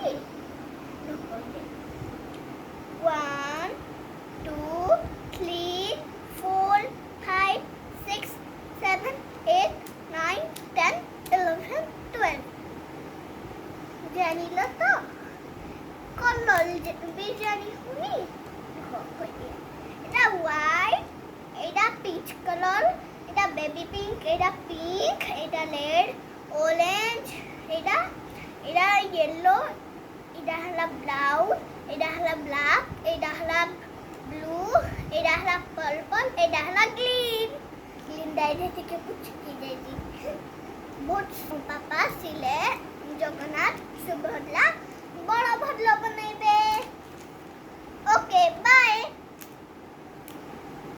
1 2 3 4 5 6 7 8 9 10 11 12 জানি না তো কলল বিজানি হুনি এটা হোয়াইট এটা পিচ কালার এটা বেবি পিঙ্ক এটা পিঙ্ক এটা রেড অরেঞ্জ এটা এটা ইয়েলো এটা হলো ব্রাউন এটা হলো ব্ল্যাক এটা হলো ব্লু এটা হলো পার্পল এটা হলো গ্রিন গ্রিন ডাইরে থেকে পুচকি দেদি বহুত পাপা ছিলে জগন্নাথ সুভদ্রা বড় ভদ্র বানাইবে ওকে